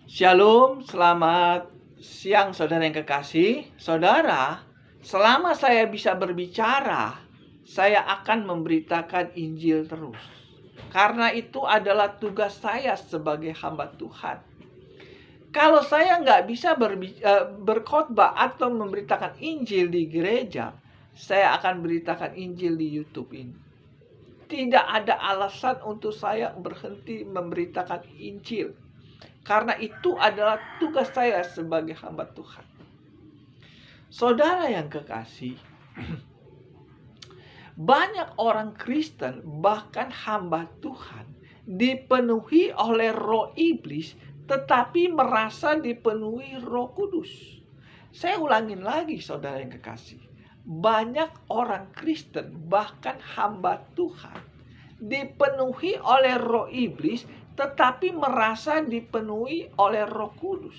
Shalom, selamat siang saudara yang kekasih. Saudara, selama saya bisa berbicara, saya akan memberitakan Injil terus. Karena itu adalah tugas saya sebagai hamba Tuhan. Kalau saya nggak bisa berkhotbah atau memberitakan Injil di gereja, saya akan beritakan Injil di YouTube ini. Tidak ada alasan untuk saya berhenti memberitakan Injil. Karena itu adalah tugas saya sebagai hamba Tuhan. Saudara yang kekasih, banyak orang Kristen, bahkan hamba Tuhan, dipenuhi oleh roh iblis, tetapi merasa dipenuhi Roh Kudus. Saya ulangin lagi, saudara yang kekasih. Banyak orang Kristen, bahkan hamba Tuhan, dipenuhi oleh roh iblis, tetapi merasa dipenuhi oleh Roh Kudus.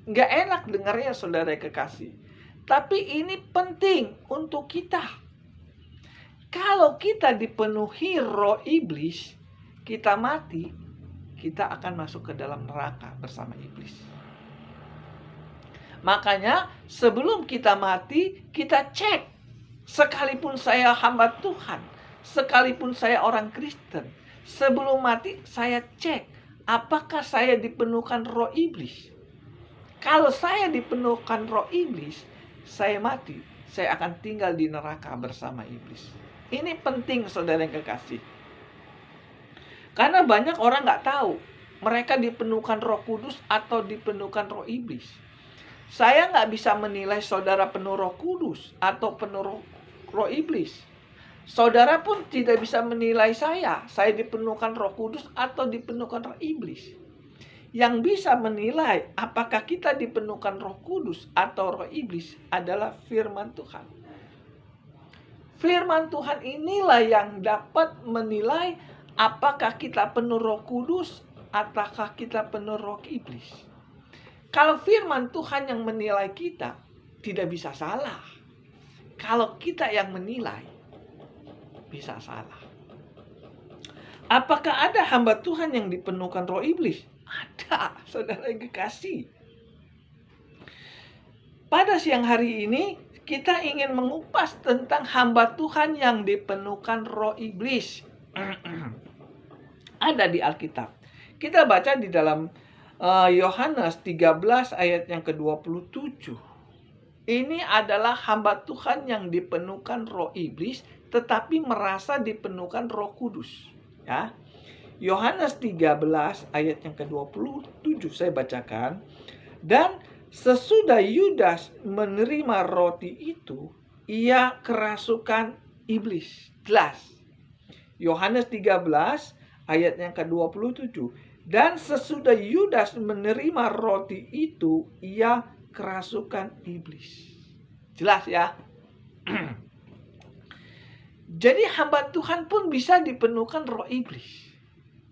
Nggak enak dengarnya, saudara yang kekasih. Tapi ini penting untuk kita. Kalau kita dipenuhi roh iblis, kita mati, kita akan masuk ke dalam neraka bersama iblis. Makanya sebelum kita mati, kita cek. Sekalipun saya hamba Tuhan, sekalipun saya orang Kristen, sebelum mati saya cek, apakah saya dipenuhkan roh iblis. Kalau saya dipenuhkan roh iblis, saya mati, saya akan tinggal di neraka bersama iblis. Ini penting, saudara yang kekasih. Karena banyak orang nggak tahu mereka dipenuhkan Roh Kudus atau dipenuhkan roh iblis. Saya nggak bisa menilai saudara penuh Roh Kudus atau penuh roh iblis. Saudara pun tidak bisa menilai saya dipenuhkan Roh Kudus atau dipenuhkan roh iblis. Yang bisa menilai apakah kita dipenuhkan Roh Kudus atau roh iblis adalah firman Tuhan. Firman Tuhan inilah yang dapat menilai apakah kita penuh Roh Kudus ataukah kita penuh roh iblis. Kalau firman Tuhan yang menilai kita, tidak bisa salah. Kalau kita yang menilai, bisa salah. Apakah ada hamba Tuhan yang dipenuhkan roh iblis? Ada, saudara yang kekasih. Pada siang hari ini, kita ingin mengupas tentang hamba Tuhan yang dipenuhkan roh iblis. Ada di Alkitab. Kita baca di dalam Yohanes 13 ayat yang ke-27. Ini adalah hamba Tuhan yang dipenuhkan roh iblis, tetapi merasa dipenuhkan Roh Kudus. Ya. Yohanes 13 ayat yang ke-27 saya bacakan. Dan sesudah Yudas menerima roti itu, ia kerasukan iblis. Jelas. Yohanes 13 ayat yang ke-27. Dan sesudah Yudas menerima roti itu, ia kerasukan iblis. Jelas ya. Jadi hamba Tuhan pun bisa dipenuhkan roh iblis.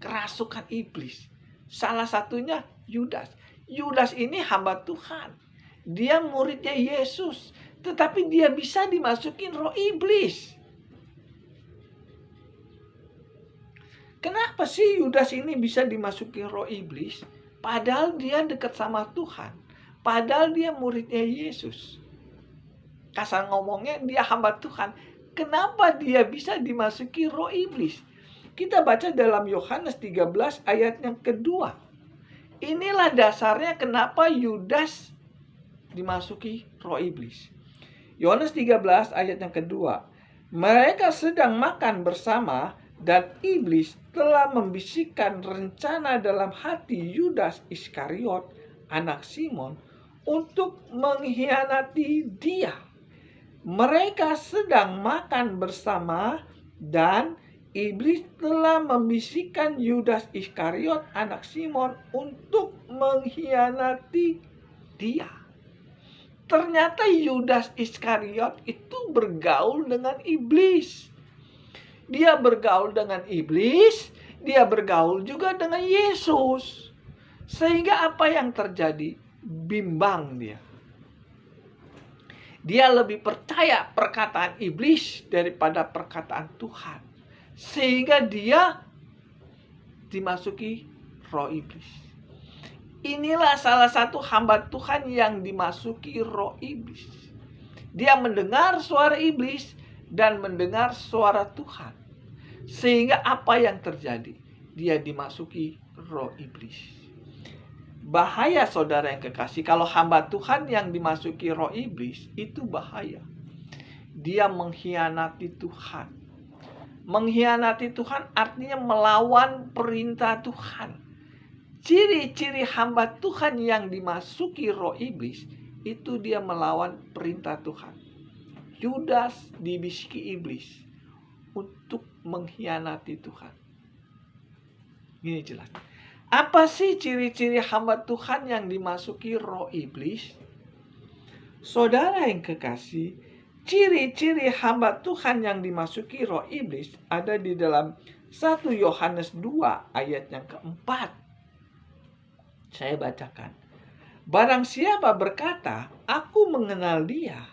Kerasukan iblis. Salah satunya Yudas. Yudas ini hamba Tuhan. Dia muridnya Yesus. Tetapi dia bisa dimasukin roh iblis. Kenapa sih Yudas ini bisa dimasukin roh iblis? Padahal dia dekat sama Tuhan. Padahal dia muridnya Yesus. Kasar ngomongnya dia hamba Tuhan. Kenapa dia bisa dimasuki roh iblis? Kita baca dalam Yohanes 13 ayat yang kedua. Inilah dasarnya kenapa Yudas dimasuki roh iblis. Yohanes 13 ayat yang kedua. Mereka sedang makan bersama dan iblis telah membisikkan rencana dalam hati Yudas Iskariot, anak Simon, untuk mengkhianati dia. Mereka sedang makan bersama dan iblis telah membisikkan Yudas Iskariot, anak Simon, untuk mengkhianati dia. Ternyata Yudas Iskariot itu bergaul dengan iblis. Dia bergaul dengan iblis, dia bergaul juga dengan Yesus. Sehingga apa yang terjadi? Bimbang dia. Dia lebih percaya perkataan iblis daripada perkataan Tuhan. Sehingga dia dimasuki roh iblis. Inilah salah satu hamba Tuhan yang dimasuki roh iblis. Dia mendengar suara iblis dan mendengar suara Tuhan. Sehingga apa yang terjadi? Dia dimasuki roh iblis. Bahaya saudara yang kekasih, kalau hamba Tuhan yang dimasuki roh iblis, itu bahaya. Dia mengkhianati Tuhan. Mengkhianati Tuhan artinya melawan perintah Tuhan. Ciri-ciri hamba Tuhan yang dimasuki roh iblis, itu dia melawan perintah Tuhan. Yudas dibisiki iblis untuk mengkhianati Tuhan. Ini jelas. Apa sih ciri-ciri hamba Tuhan yang dimasuki roh iblis? Saudara yang kekasih, ciri-ciri hamba Tuhan yang dimasuki roh iblis ada di dalam 1 Yohanes 2 ayat yang keempat. Saya bacakan. Barang siapa berkata, aku mengenal dia,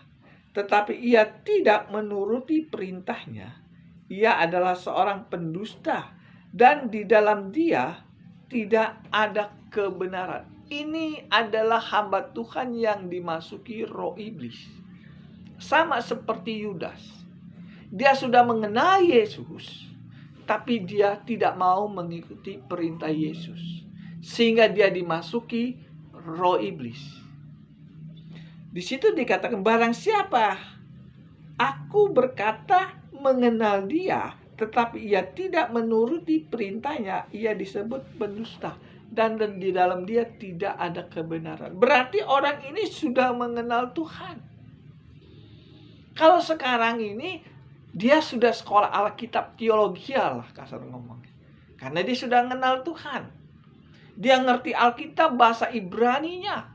tetapi ia tidak menuruti perintahnya, ia adalah seorang pendusta, dan di dalam dia tidak ada kebenaran. Ini adalah hamba Tuhan yang dimasuki roh iblis. Sama seperti Yudas. Dia sudah mengenal Yesus, tapi dia tidak mau mengikuti perintah Yesus. Sehingga dia dimasuki roh iblis. Di situ dikatakan, barang siapa aku berkata mengenal dia, tetapi ia tidak menuruti perintahnya, ia disebut pendusta. Dan di dalam dia tidak ada kebenaran. Berarti orang ini sudah mengenal Tuhan. Kalau sekarang ini dia sudah sekolah Alkitab teologia lah kasar ngomongnya. Karena dia sudah mengenal Tuhan. Dia ngerti Alkitab bahasa Ibraninya,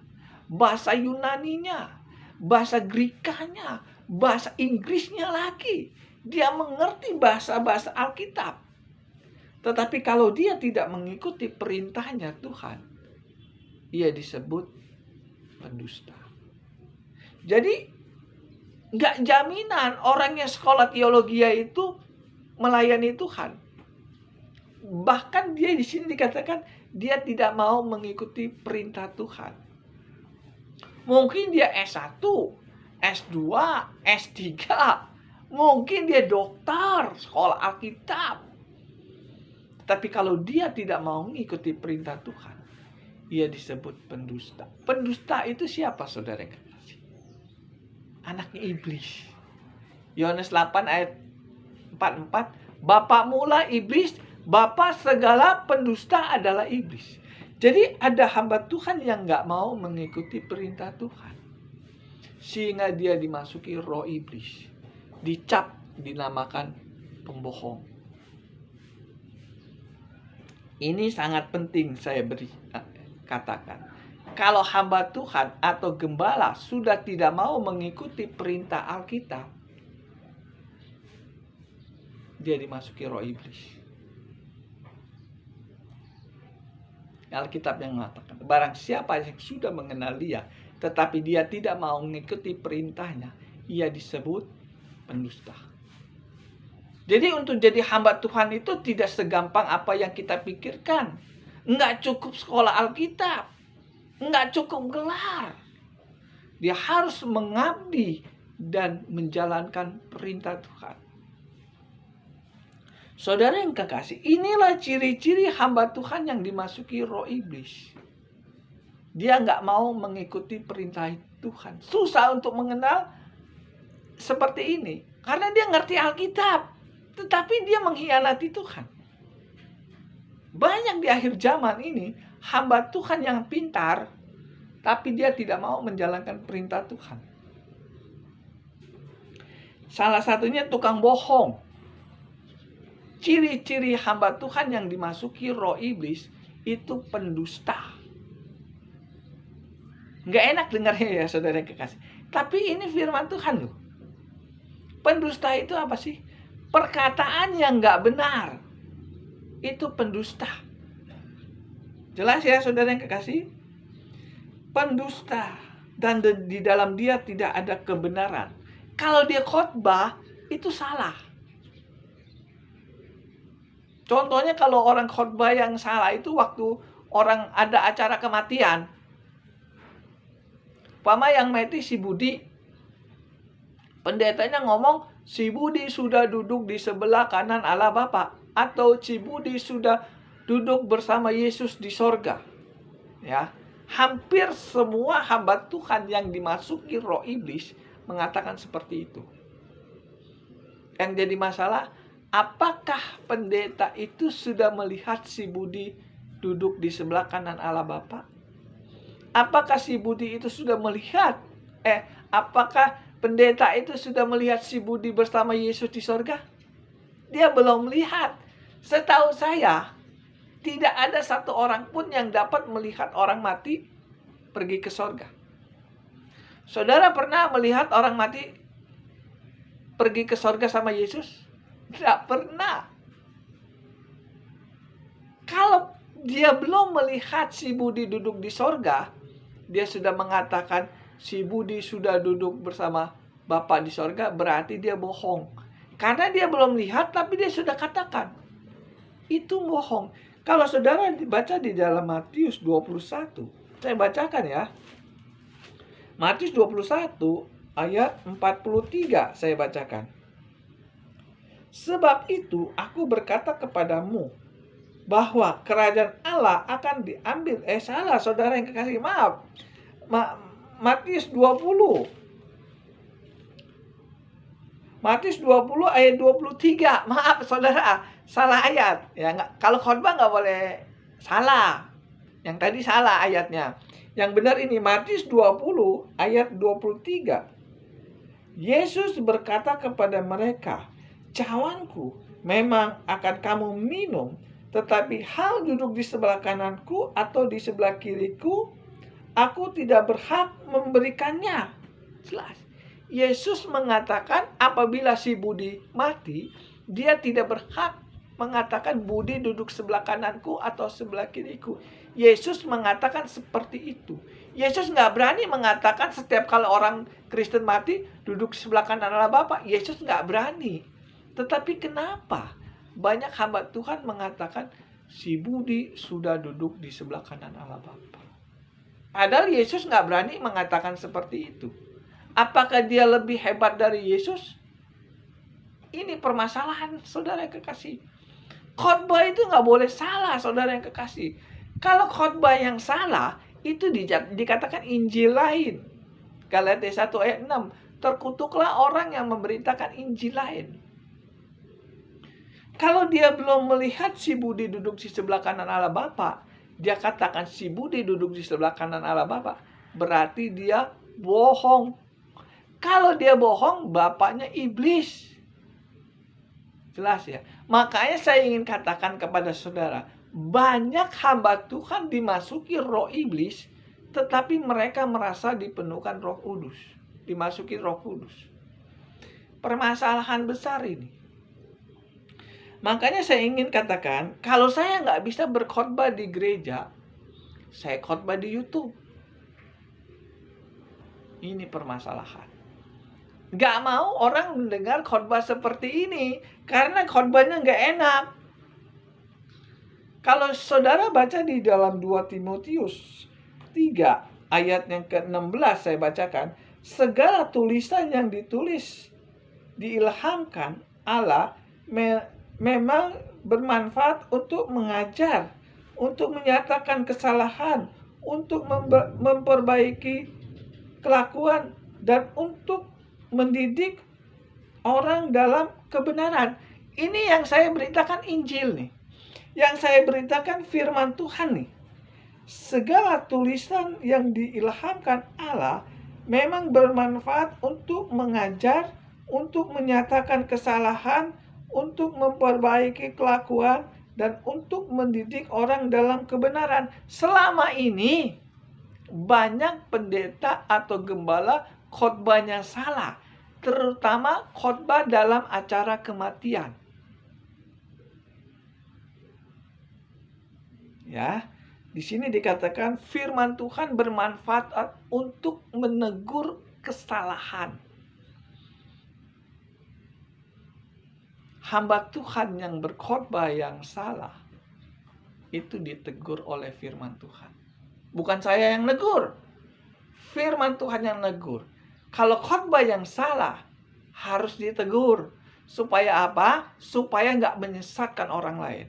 bahasa Yunaninya, bahasa Grikanya, bahasa Inggrisnya lagi. Dia mengerti bahasa-bahasa Alkitab. Tetapi kalau dia tidak mengikuti perintahnya Tuhan, ia disebut pendusta. Jadi nggak jaminan orang yang sekolah teologi itu melayani Tuhan. Bahkan dia di sini dikatakan dia tidak mau mengikuti perintah Tuhan. Mungkin dia S1, S2, S3, mungkin dia dokter, sekolah Alkitab. Tapi kalau dia tidak mau mengikuti perintah Tuhan, ia disebut pendusta. Pendusta itu siapa saudara yang kekasih? Anaknya iblis. Yohanes 8 ayat 44, Bapa mula iblis, bapa segala pendusta adalah iblis. Jadi ada hamba Tuhan yang gak mau mengikuti perintah Tuhan. Sehingga dia dimasuki roh iblis. Dicap, dinamakan pembohong. Ini sangat penting saya katakan. Kalau hamba Tuhan atau gembala sudah tidak mau mengikuti perintah Alkitab, dia dimasuki roh iblis. Alkitab yang mengatakan, barang siapa yang sudah mengenal dia, tetapi dia tidak mau mengikuti perintahnya, ia disebut pendusta. Jadi untuk jadi hamba Tuhan itu tidak segampang apa yang kita pikirkan. Enggak cukup sekolah Alkitab. Enggak cukup gelar. Dia harus mengabdi dan menjalankan perintah Tuhan. Saudara yang kekasih, inilah ciri-ciri hamba Tuhan yang dimasuki roh iblis. Dia enggak mau mengikuti perintah Tuhan. Susah untuk mengenal seperti ini. Karena dia ngerti Alkitab. Tetapi dia mengkhianati Tuhan. Banyak di akhir zaman ini hamba Tuhan yang pintar, tapi dia tidak mau menjalankan perintah Tuhan. Salah satunya tukang bohong. Ciri-ciri hamba Tuhan yang dimasuki roh iblis itu pendusta. Nggak enak dengarnya ya saudara kekasih. Tapi ini firman Tuhan loh. Pendusta itu apa sih? Perkataan yang nggak benar. Itu pendusta. Jelas ya saudara yang kekasih? Pendusta. Dan di dalam dia tidak ada kebenaran. Kalau dia khotbah, itu salah. Contohnya kalau orang khotbah yang salah itu waktu orang ada acara kematian, umpama yang mati si Budi, pendetanya ngomong si Budi sudah duduk di sebelah kanan Allah Bapa, atau si Budi sudah duduk bersama Yesus di sorga. Ya, hampir semua hamba Tuhan yang dimasuki roh iblis mengatakan seperti itu. Yang jadi masalah, apakah pendeta itu sudah melihat si Budi duduk di sebelah kanan Allah Bapa? Apakah si Budi itu sudah melihat? Apakah pendeta itu sudah melihat si Budi bersama Yesus di sorga? Dia belum melihat. Setahu saya, tidak ada satu orang pun yang dapat melihat orang mati pergi ke sorga. Saudara pernah melihat orang mati pergi ke sorga sama Yesus? Tidak pernah. Kalau dia belum melihat si Budi duduk di sorga, dia sudah mengatakan si Budi sudah duduk bersama Bapa di sorga, berarti dia bohong. Karena dia belum lihat, tapi dia sudah katakan. Itu bohong. Kalau saudara dibaca di dalam Matius 21, saya bacakan ya. Matius 21 ayat 43 saya bacakan. Sebab itu aku berkata kepadamu bahwa kerajaan Allah akan diambil. Salah saudara yang kekasih, maaf. Matius 20. Matius 20 ayat 23. Maaf saudara, salah ayat. Ya, kalau khotbah nggak boleh salah. Yang tadi salah ayatnya. Yang benar ini Matius 20 ayat 23. Yesus berkata kepada mereka, cawanku memang akan kamu minum, tetapi hal duduk di sebelah kananku atau di sebelah kiriku, aku tidak berhak memberikannya. Jelas. Yesus mengatakan apabila si Budi mati, dia tidak berhak mengatakan Budi duduk sebelah kananku atau sebelah kiriku. Yesus mengatakan seperti itu. Yesus nggak berani mengatakan setiap kali orang Kristen mati duduk sebelah kanan Allah Bapa. Yesus nggak berani. Tetapi kenapa banyak hamba Tuhan mengatakan si Budi sudah duduk di sebelah kanan Allah Bapa? Padahal Yesus nggak berani mengatakan seperti itu. Apakah dia lebih hebat dari Yesus? Ini permasalahan saudara yang kekasih. Khotbah itu nggak boleh salah saudara yang kekasih. Kalau khotbah yang salah itu dikatakan Injil lain. Galatia 1 ayat 6. Terkutuklah orang yang memberitakan Injil lain. Kalau dia belum melihat si Budi duduk di sebelah kanan Allah Bapa, dia katakan si Budi duduk di sebelah kanan Allah Bapa, berarti dia bohong. Kalau dia bohong, bapaknya iblis. Jelas ya. Makanya saya ingin katakan kepada saudara, banyak hamba Tuhan dimasuki roh iblis, tetapi mereka merasa dipenuhkan Roh Kudus, dimasuki Roh Kudus. Permasalahan besar ini. Makanya saya ingin katakan, kalau saya nggak bisa berkhotbah di gereja, saya khotbah di YouTube. Ini permasalahan. Nggak mau orang mendengar khotbah seperti ini, karena khotbahnya nggak enak. Kalau saudara baca di dalam 2 Timotius 3 ayat yang ke-16 saya bacakan, segala tulisan yang ditulis diilhamkan Allah memang bermanfaat untuk mengajar, untuk menyatakan kesalahan, untuk memperbaiki kelakuan, dan untuk mendidik orang dalam kebenaran. Ini yang saya beritakan Injil nih. Yang saya beritakan firman Tuhan nih. Segala tulisan yang diilhamkan Allah memang bermanfaat untuk mengajar, untuk menyatakan kesalahan, untuk memperbaiki kelakuan, dan untuk mendidik orang dalam kebenaran. Selama ini banyak pendeta atau gembala khotbahnya salah, terutama khotbah dalam acara kematian. Ya, di sini dikatakan firman Tuhan bermanfaat untuk menegur kesalahan. Hamba Tuhan yang berkhotbah yang salah itu ditegur oleh firman Tuhan. Bukan saya yang negur, firman Tuhan yang negur. Kalau khotbah yang salah, harus ditegur. Supaya apa? Supaya nggak menyesatkan orang lain.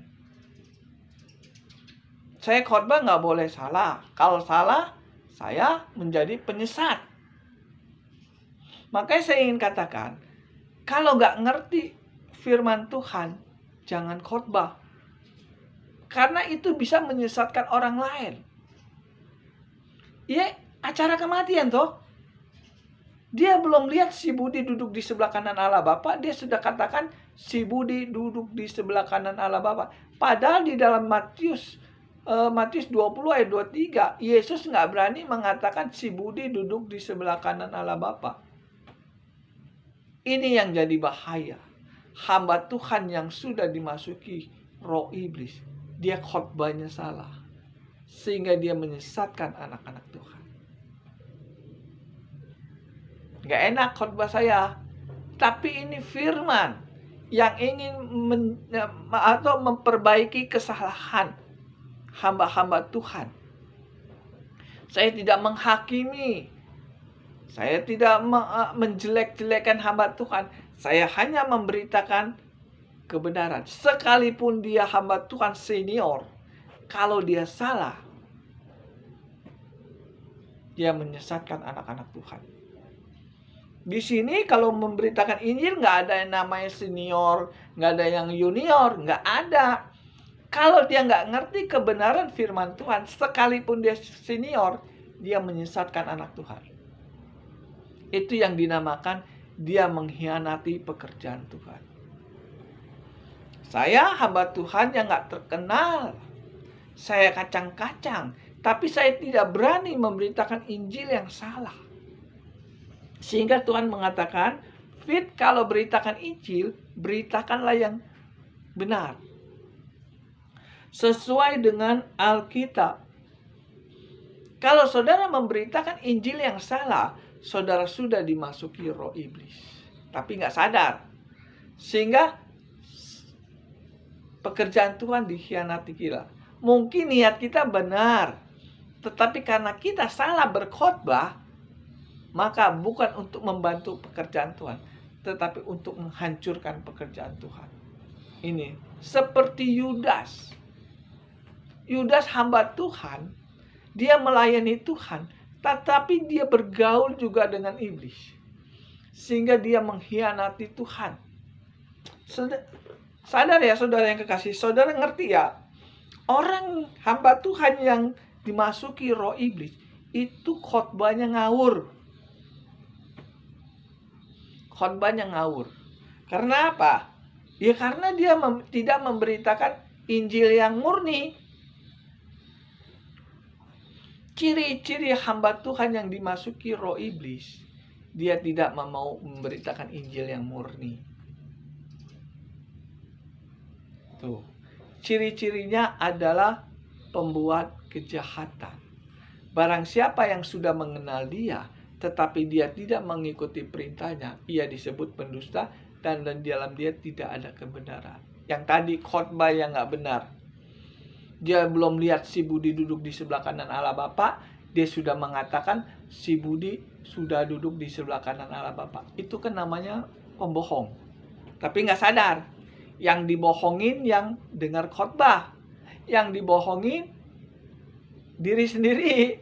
Saya khotbah nggak boleh salah. Kalau salah, saya menjadi penyesat. Makanya saya ingin katakan, kalau nggak ngerti firman Tuhan, jangan khotbah. Karena itu bisa menyesatkan orang lain. Ya, acara kematian toh. Dia belum lihat si Budi duduk di sebelah kanan Allah Bapa, dia sudah katakan si Budi duduk di sebelah kanan Allah Bapa. Padahal di dalam Matius 20 ayat 23, Yesus nggak berani mengatakan si Budi duduk di sebelah kanan Allah Bapa. Ini yang jadi bahaya. Hamba Tuhan yang sudah dimasuki roh iblis, dia khotbahnya salah, sehingga dia menyesatkan anak-anak Tuhan. Gak enak khotbah saya, tapi ini firman yang ingin memperbaiki kesalahan hamba-hamba Tuhan. Saya tidak menghakimi, saya tidak menjelek-jelekan hamba Tuhan. Saya hanya memberitakan kebenaran. Sekalipun dia hamba Tuhan senior, kalau dia salah, dia menyesatkan anak-anak Tuhan. Di sini kalau memberitakan Injil nggak ada yang namanya senior, nggak ada yang junior, nggak ada. Kalau dia nggak ngerti kebenaran firman Tuhan, sekalipun dia senior, dia menyesatkan anak Tuhan. Itu yang dinamakan dia mengkhianati pekerjaan Tuhan. Saya hamba Tuhan yang nggak terkenal, saya kacang-kacang, tapi saya tidak berani memberitakan Injil yang salah. Sehingga Tuhan mengatakan, Fit, kalau beritakan Injil, beritakanlah yang benar. Sesuai dengan Alkitab. Kalau saudara memberitakan Injil yang salah, saudara sudah dimasuki roh iblis. Tapi nggak sadar. Sehingga pekerjaan Tuhan dikhianati kita. Mungkin niat kita benar, tetapi karena kita salah berkhotbah, maka bukan untuk membantu pekerjaan Tuhan, tetapi untuk menghancurkan pekerjaan Tuhan. Ini seperti Yudas. Yudas hamba Tuhan, dia melayani Tuhan, tetapi dia bergaul juga dengan iblis. Sehingga dia mengkhianati Tuhan. Sadar ya saudara yang kekasih, saudara ngerti ya? Orang hamba Tuhan yang dimasuki roh iblis, itu khotbahnya ngawur. Khotbahnya ngawur. Karena apa? Ya karena dia tidak memberitakan Injil yang murni. Ciri-ciri hamba Tuhan yang dimasuki roh iblis, dia tidak mau memberitakan Injil yang murni. Tuh. Ciri-cirinya adalah pembuat kejahatan. Barang siapa yang sudah mengenal dia, tetapi dia tidak mengikuti perintahnya, ia disebut pendusta, dan di dalam dia tidak ada kebenaran. Yang tadi khotbah yang nggak benar. Dia belum lihat si Budi duduk di sebelah kanan Allah Bapa, dia sudah mengatakan si Budi sudah duduk di sebelah kanan Allah Bapa. Itu kan namanya pembohong. Tapi nggak sadar. Yang dibohongin yang dengar khotbah. Yang dibohongin diri sendiri.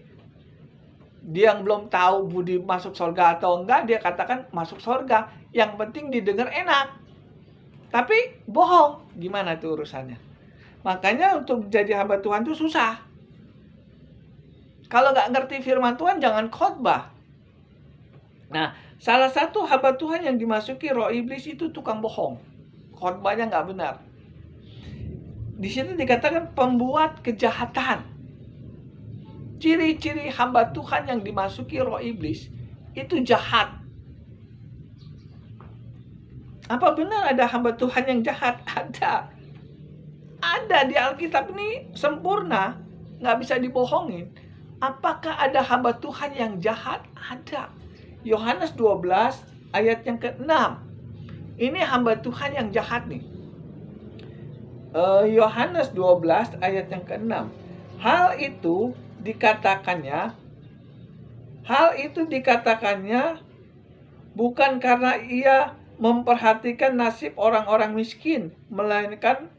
Dia yang belum tahu Budi masuk surga atau enggak, dia katakan masuk surga. Yang penting didengar enak. Tapi bohong. Gimana tuh urusannya? Makanya untuk jadi hamba Tuhan itu susah. Kalau nggak ngerti firman Tuhan, jangan khotbah. Nah, salah satu hamba Tuhan yang dimasuki roh iblis itu tukang bohong. Khotbahnya nggak benar. Di situ dikatakan pembuat kejahatan. Ciri-ciri hamba Tuhan yang dimasuki roh iblis itu jahat. Apa benar ada hamba Tuhan yang jahat? Ada. Ada di Alkitab ini sempurna, nggak bisa dibohongin. Apakah ada hamba Tuhan yang jahat? Ada. Yohanes 12 ayat yang ke-6. Ini hamba Tuhan yang jahat nih. Yohanes 12 ayat yang ke-6. Hal itu dikatakannya bukan karena ia memperhatikan nasib orang-orang miskin, melainkan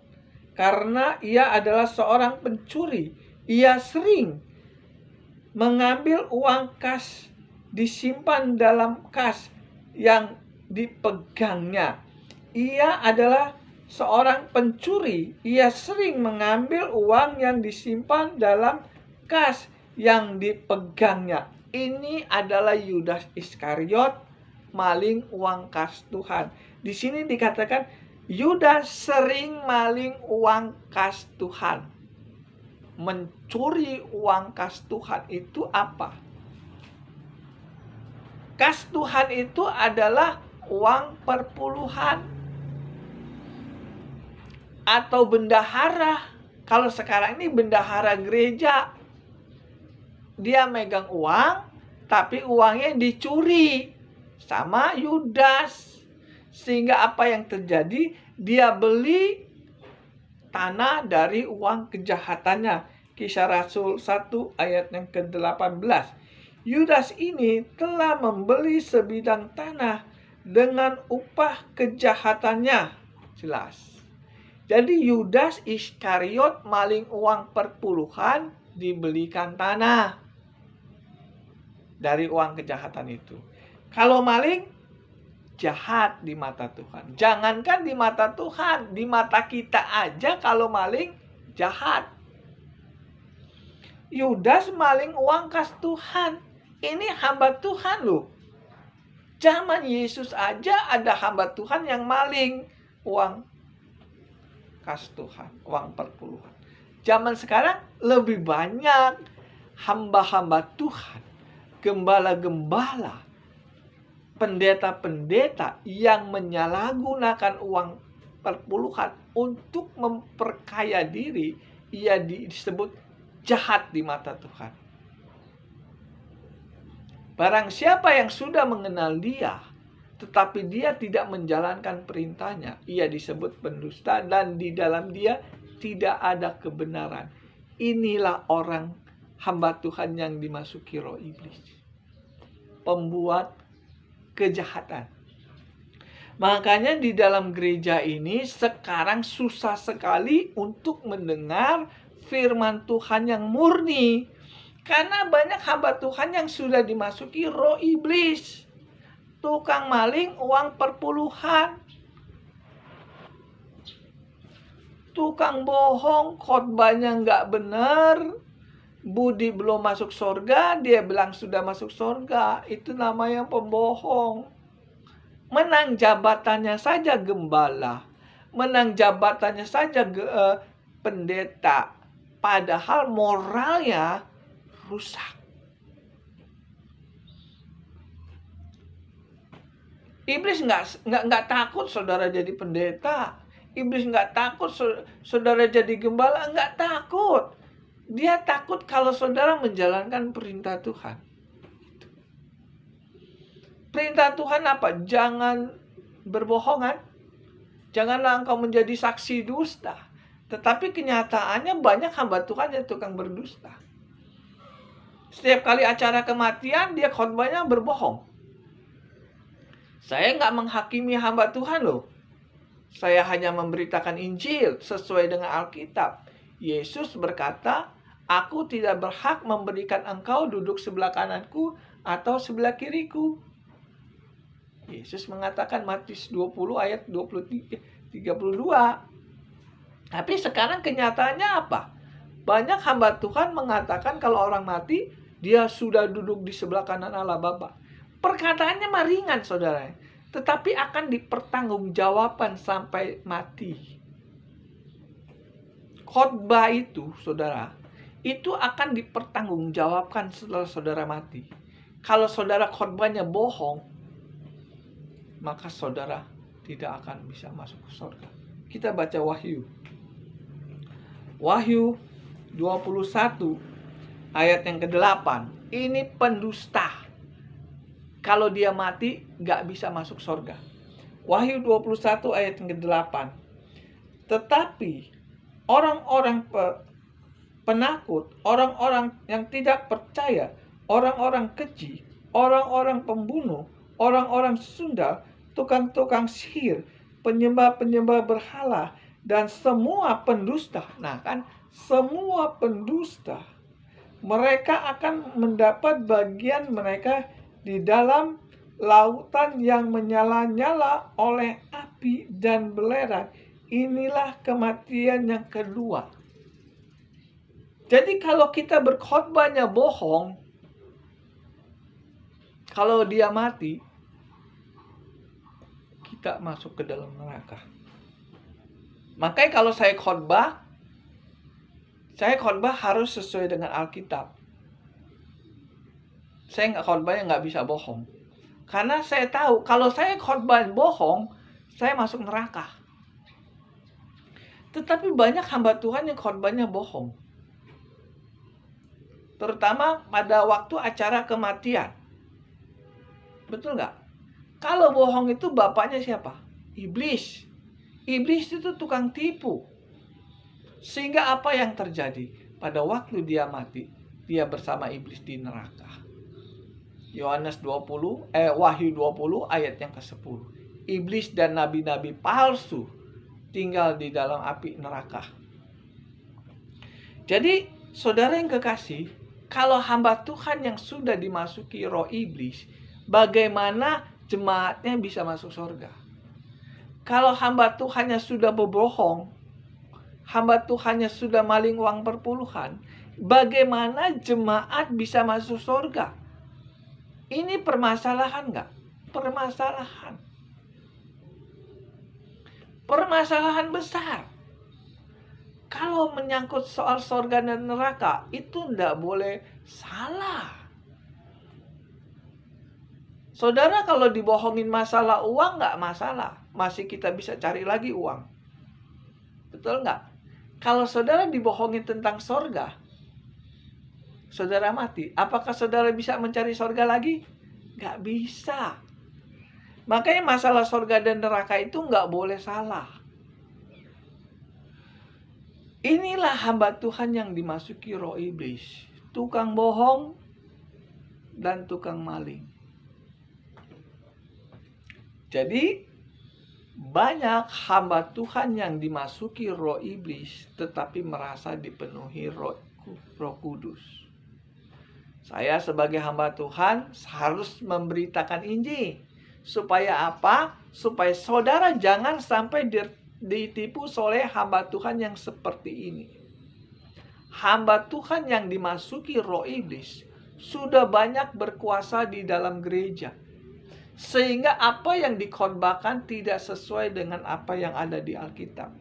karena ia adalah seorang pencuri. Ia sering mengambil uang kas disimpan dalam kas yang dipegangnya. Ia adalah seorang pencuri. Ia sering mengambil uang yang disimpan dalam kas yang dipegangnya. Ini adalah Yudas Iskariot, maling uang kas Tuhan. Di sini dikatakan Yudas sering maling uang kas Tuhan. Mencuri uang kas Tuhan itu apa? Kas Tuhan itu adalah uang perpuluhan atau bendahara. Kalau sekarang ini bendahara gereja, dia megang uang, tapi uangnya dicuri sama Yudas. Sehingga apa yang terjadi? Dia beli tanah dari uang kejahatannya. Kisah Rasul 1 ayat yang ke-18. Yudas ini telah membeli sebidang tanah dengan upah kejahatannya. Jelas. Jadi Yudas Iskariot maling uang perpuluhan, dibelikan tanah dari uang kejahatan itu. Kalau maling, jahat di mata Tuhan. Jangankan di mata Tuhan, di mata kita aja kalau maling, jahat. Yudas maling uang kas Tuhan. Ini hamba Tuhan loh. Zaman Yesus aja ada hamba Tuhan yang maling uang kas Tuhan, uang perpuluhan. Zaman sekarang lebih banyak hamba-hamba Tuhan, gembala-gembala, pendeta-pendeta yang menyalahgunakan uang perpuluhan untuk memperkaya diri. Ia disebut jahat di mata Tuhan. Barang siapa yang sudah mengenal dia, tetapi dia tidak menjalankan perintahnya, ia disebut pendusta dan di dalam dia tidak ada kebenaran. Inilah orang hamba Tuhan yang dimasuki roh iblis. Pembuat kejahatan. Makanya di dalam gereja ini sekarang susah sekali untuk mendengar firman Tuhan yang murni. Karena banyak hamba Tuhan yang sudah dimasuki roh iblis. Tukang maling uang perpuluhan. Tukang bohong, khotbahnya nggak benar. Budi belum masuk surga, dia bilang sudah masuk surga. Itu namanya pembohong. Menang jabatannya saja gembala. Menang jabatannya saja pendeta. Padahal moralnya rusak. Iblis nggak takut saudara jadi pendeta. Iblis nggak takut saudara jadi gembala. Nggak takut. Dia takut kalau saudara menjalankan perintah Tuhan. Perintah Tuhan apa? Jangan berbohongan. Janganlah engkau menjadi saksi dusta. Tetapi kenyataannya banyak hamba Tuhan yang tukang berdusta. Setiap kali acara kematian, dia khotbahnya berbohong. Saya nggak menghakimi hamba Tuhan loh. Saya hanya memberitakan Injil sesuai dengan Alkitab. Yesus berkata, aku tidak berhak memberikan engkau duduk sebelah kananku atau sebelah kiriku. Yesus mengatakan Matius 20 ayat 32. Tapi sekarang kenyataannya apa? Banyak hamba Tuhan mengatakan kalau orang mati, dia sudah duduk di sebelah kanan Allah Bapa. Perkataannya mah ringan saudara, tetapi akan dipertanggungjawabkan sampai mati. Khotbah itu saudara, itu akan dipertanggungjawabkan setelah saudara mati. Kalau saudara khotbahnya bohong, maka saudara tidak akan bisa masuk ke surga. Kita baca Wahyu. Wahyu 21 ayat yang ke-8. Ini pendusta. Kalau dia mati gak bisa masuk surga. Wahyu 21 ayat yang ke-8. Tetapi orang-orang penakut, orang-orang yang tidak percaya, orang-orang keji, orang-orang pembunuh, orang-orang sundal, tukang-tukang sihir, penyembah-penyembah berhala, dan semua pendusta. Nah kan, semua pendusta, mereka akan mendapat bagian mereka di dalam lautan yang menyala-nyala oleh api dan belerang. Inilah kematian yang kedua. Jadi kalau kita berkhotbahnya bohong, kalau dia mati, kita masuk ke dalam neraka. Makanya kalau saya khotbah harus sesuai dengan Alkitab. Saya khotbahnya nggak bisa bohong. Karena saya tahu kalau saya khotbah bohong, saya masuk neraka. Tetapi banyak hamba Tuhan yang khotbahnya bohong. Terutama pada waktu acara kematian. Betul nggak? Kalau bohong itu bapaknya siapa? Iblis. Iblis itu tukang tipu. Sehingga apa yang terjadi? Pada waktu dia mati, dia bersama iblis di neraka. Wahyu 20 ayat yang ke-10. Iblis dan nabi-nabi palsu tinggal di dalam api neraka. Jadi, saudara yang kekasih, kalau hamba Tuhan yang sudah dimasuki roh iblis, bagaimana jemaatnya bisa masuk surga? Kalau hamba Tuhannya sudah berbohong, hamba Tuhannya sudah maling uang perpuluhan, bagaimana jemaat bisa masuk surga? Ini permasalahan nggak? Permasalahan. Permasalahan besar. Kalau menyangkut soal surga dan neraka, itu nggak boleh salah. Saudara kalau dibohongin masalah uang nggak masalah. Masih kita bisa cari lagi uang. Betul nggak? Kalau saudara dibohongin tentang surga, saudara mati, apakah saudara bisa mencari surga lagi? Nggak bisa. Makanya masalah surga dan neraka itu nggak boleh salah. Inilah hamba Tuhan yang dimasuki roh iblis. Tukang bohong dan tukang maling. Jadi banyak hamba Tuhan yang dimasuki roh iblis tetapi merasa dipenuhi roh kudus. Saya sebagai hamba Tuhan harus memberitakan Injil. Supaya apa? Supaya saudara jangan sampai ditipu oleh hamba Tuhan yang seperti ini. Hamba Tuhan yang dimasuki roh iblis sudah banyak berkuasa di dalam gereja. Sehingga apa yang dikhotbahkan tidak sesuai dengan apa yang ada di Alkitab.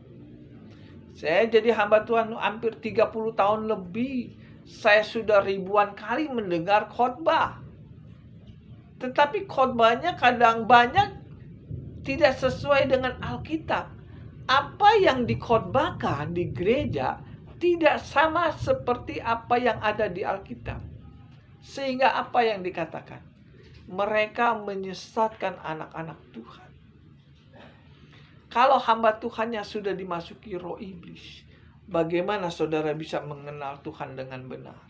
Saya jadi hamba Tuhan hampir 30 tahun lebih. Saya sudah ribuan kali mendengar khotbah. Tetapi khotbahnya kadang banyak tidak sesuai dengan Alkitab. Apa yang dikhotbahkan di gereja tidak sama seperti apa yang ada di Alkitab. Sehingga apa yang dikatakan? Mereka menyesatkan anak-anak Tuhan. Kalau hamba Tuhannya sudah dimasuki roh iblis, bagaimana saudara bisa mengenal Tuhan dengan benar?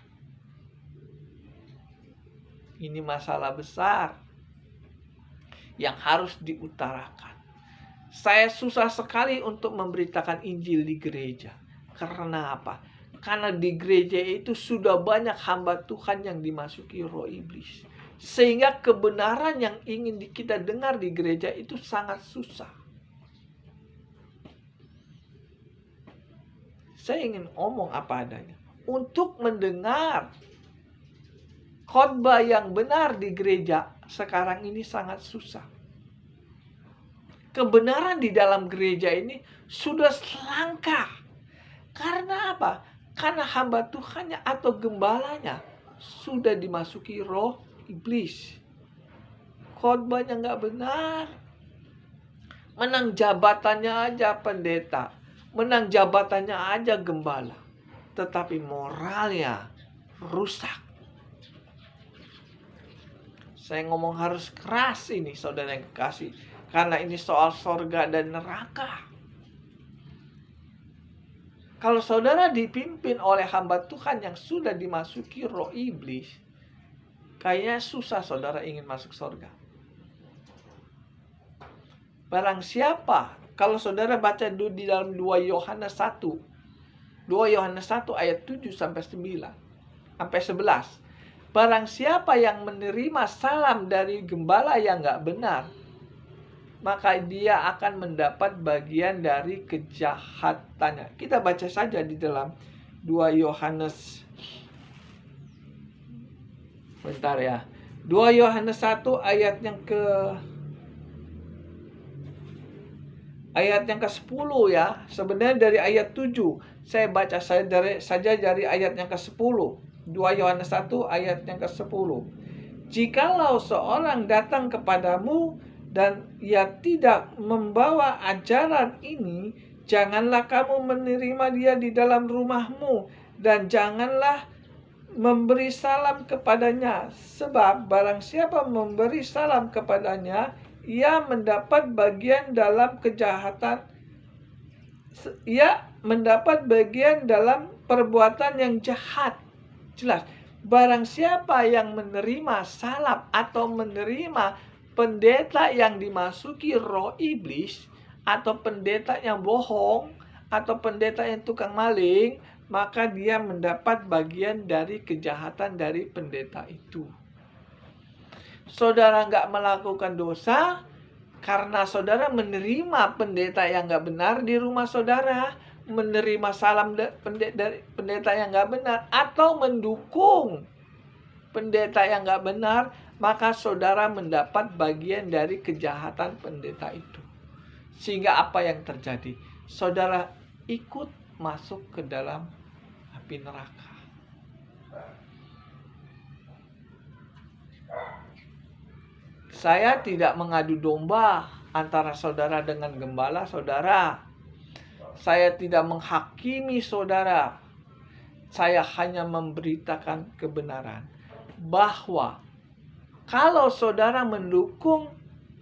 Ini masalah besar yang harus diutarakan. Saya susah sekali untuk memberitakan Injil di gereja. Karena apa? Karena di gereja itu sudah banyak hamba Tuhan yang dimasuki roh iblis. Sehingga kebenaran yang ingin kita dengar di gereja itu sangat susah. Saya ingin ngomong apa adanya. Untuk mendengar khotbah yang benar di gereja sekarang ini sangat susah. Kebenaran di dalam gereja ini sudah langka. Karena apa? Karena hamba Tuhannya atau gembalanya sudah dimasuki roh iblis. Khotbahnya nggak benar. Menang jabatannya aja pendeta. Menang jabatannya aja gembala. Tetapi moralnya rusak. Saya ngomong harus keras ini saudara yang kekasih. Karena ini soal surga dan neraka. Kalau saudara dipimpin oleh hamba Tuhan yang sudah dimasuki roh iblis, kayaknya susah saudara ingin masuk surga. Barang siapa, kalau saudara baca di dalam 2 Yohanes 1 ayat 7 sampai 9 sampai 11. Barang siapa yang menerima salam dari gembala yang gak benar, maka dia akan mendapat bagian dari kejahatannya. Kita baca saja di dalam 2 Yohanes. Bentar ya. 2 Yohanes 1 ayat yang ke-10 ya. Sebenarnya dari ayat 7. Saya baca saja dari ayat yang ke-10. 2 Yohanes 1 ayat yang ke-10. Jikalau seorang datang kepadamu dan ia tidak membawa ajaran ini, janganlah kamu menerima dia di dalam rumahmu, dan janganlah memberi salam kepadanya. Sebab barang siapa memberi salam kepadanya, ia mendapat bagian dalam kejahatan. Ia mendapat bagian dalam perbuatan yang jahat. Jelas, barang siapa yang menerima salam atau menerima pendeta yang dimasuki roh iblis, atau pendeta yang bohong, atau pendeta yang tukang maling, maka dia mendapat bagian dari kejahatan dari pendeta itu. Saudara nggak melakukan dosa karena saudara menerima pendeta yang nggak benar di rumah saudara, menerima salam dari pendeta yang nggak benar, atau mendukung pendeta yang nggak benar, maka saudara mendapat bagian dari kejahatan pendeta itu. Sehingga apa yang terjadi? Saudara ikut masuk ke dalam api neraka. Saya tidak mengadu domba antara saudara dengan gembala saudara. Saya tidak menghakimi saudara. Saya hanya memberitakan kebenaran. Bahwa kalau saudara mendukung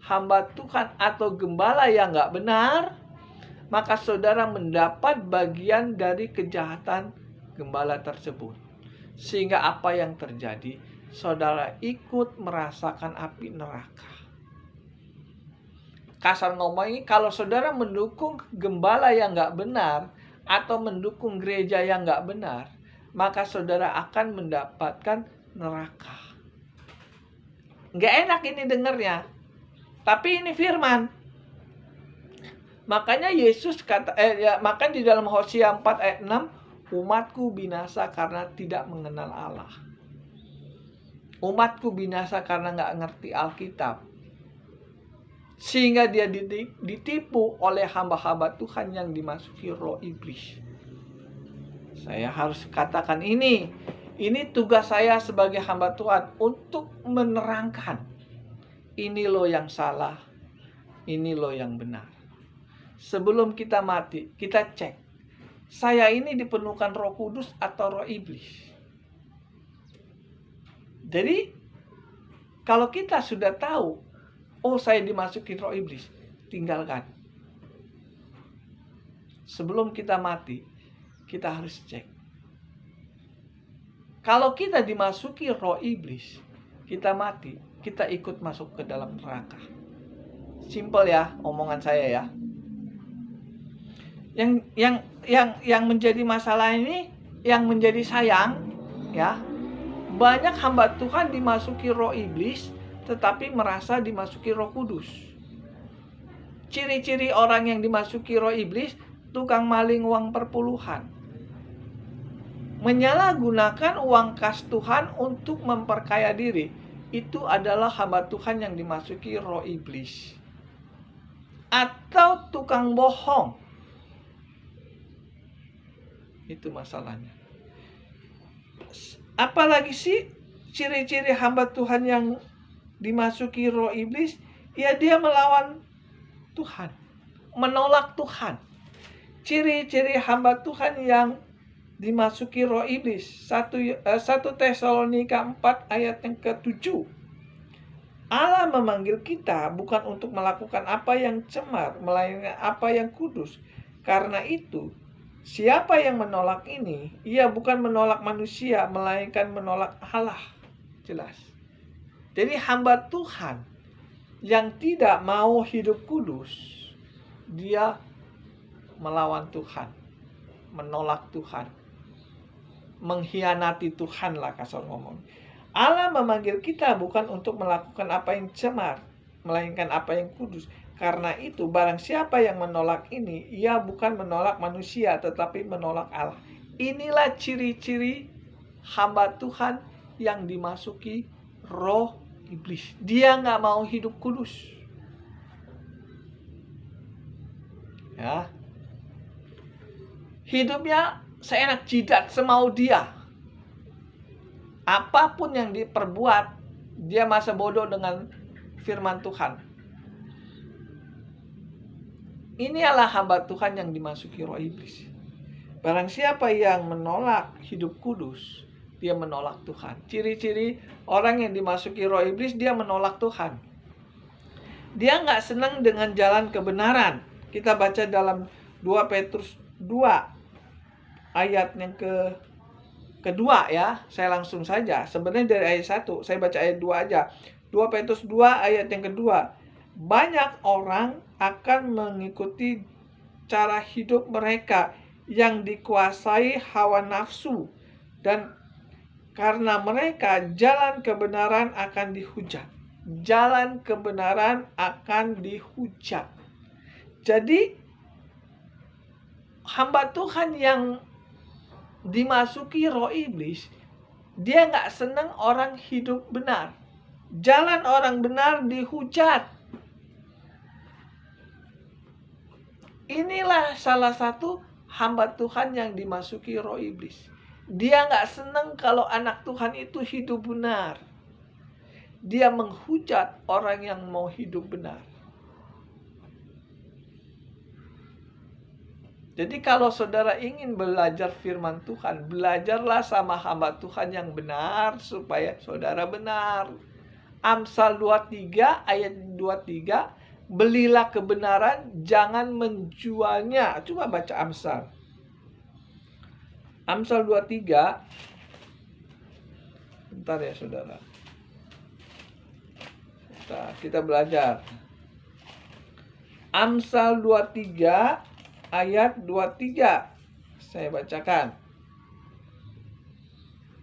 hamba Tuhan atau gembala yang nggak benar, maka saudara mendapat bagian dari kejahatan gembala tersebut. Sehingga apa yang terjadi? Saudara ikut merasakan api neraka. Kasar ngomongnya, kalau saudara mendukung gembala yang nggak benar atau mendukung gereja yang nggak benar, maka saudara akan mendapatkan neraka. Nggak enak ini dengarnya, tapi ini firman. Makanya Yesus maka di dalam Hosea 4 ayat 6, umatku binasa karena tidak mengenal Allah. Umatku binasa karena nggak ngerti Alkitab. Sehingga dia ditipu oleh hamba-hamba Tuhan yang dimasuki roh iblis. Saya harus katakan ini. Ini tugas saya sebagai hamba Tuhan untuk menerangkan. Ini loh yang salah. Ini loh yang benar. Sebelum kita mati, kita cek. Saya ini dipenuhkan Roh Kudus atau roh iblis? Jadi, kalau kita sudah tahu, oh saya dimasuki roh iblis, tinggalkan. Sebelum kita mati, kita harus cek. Kalau kita dimasuki roh iblis, kita mati, kita ikut masuk ke dalam neraka. Simple ya omongan saya ya. Yang menjadi masalah ini, yang menjadi sayang ya, banyak hamba Tuhan dimasuki roh iblis tetapi merasa dimasuki Roh Kudus. Ciri-ciri orang yang dimasuki roh iblis, tukang maling uang perpuluhan, menyalahgunakan uang kas Tuhan untuk memperkaya diri. Itu adalah hamba Tuhan yang dimasuki roh iblis. Atau tukang bohong. Itu masalahnya. Apalagi sih ciri-ciri hamba Tuhan yang dimasuki roh iblis? Ya dia melawan Tuhan, menolak Tuhan. Ciri-ciri hamba Tuhan yang dimasuki roh iblis, 1 Tesalonika 4 ayat yang ke-7. Allah memanggil kita bukan untuk melakukan apa yang cemar, melainkan apa yang kudus. Karena itu, Siapa yang menolak ini, ia bukan menolak manusia, melainkan menolak Allah. Jelas. Jadi hamba Tuhan yang tidak mau hidup kudus, dia melawan Tuhan, menolak Tuhan, mengkhianati Tuhan lah kasar ngomong. Allah memanggil kita bukan untuk melakukan apa yang cemar, melainkan apa yang kudus. Karena itu barang siapa yang menolak ini, ia bukan menolak manusia tetapi menolak Allah. Inilah ciri-ciri hamba Tuhan yang dimasuki roh iblis. Dia nggak mau hidup kudus. Ya. Hidupnya seenak jidat, semau dia. Apapun yang diperbuat, dia masa bodoh dengan firman Tuhan. Ini adalah hamba Tuhan yang dimasuki roh iblis. Barang siapa yang menolak hidup kudus, dia menolak Tuhan. Ciri-ciri orang yang dimasuki roh iblis, dia menolak Tuhan. Dia nggak senang dengan jalan kebenaran. Kita baca dalam 2 Petrus 2 ayat yang kedua ya. Saya langsung saja. Sebenarnya dari ayat 1, saya baca ayat 2 aja. 2 Petrus 2 ayat yang kedua. Banyak orang akan mengikuti cara hidup mereka yang dikuasai hawa nafsu, dan karena mereka jalan kebenaran akan dihujat. Jalan kebenaran akan dihujat. Jadi hamba Tuhan yang dimasuki roh iblis, dia nggak senang orang hidup benar. Jalan orang benar dihujat. Inilah salah satu hamba Tuhan yang dimasuki roh iblis. Dia nggak senang kalau anak Tuhan itu hidup benar. Dia menghujat orang yang mau hidup benar. Jadi kalau saudara ingin belajar firman Tuhan, belajarlah sama hamba Tuhan yang benar supaya saudara benar. Amsal 23 ayat 23, belilah kebenaran, jangan menjualnya. Coba baca Amsal. Amsal 23. Bentar ya saudara. Kita belajar. Amsal 23 ayat 23. Saya bacakan.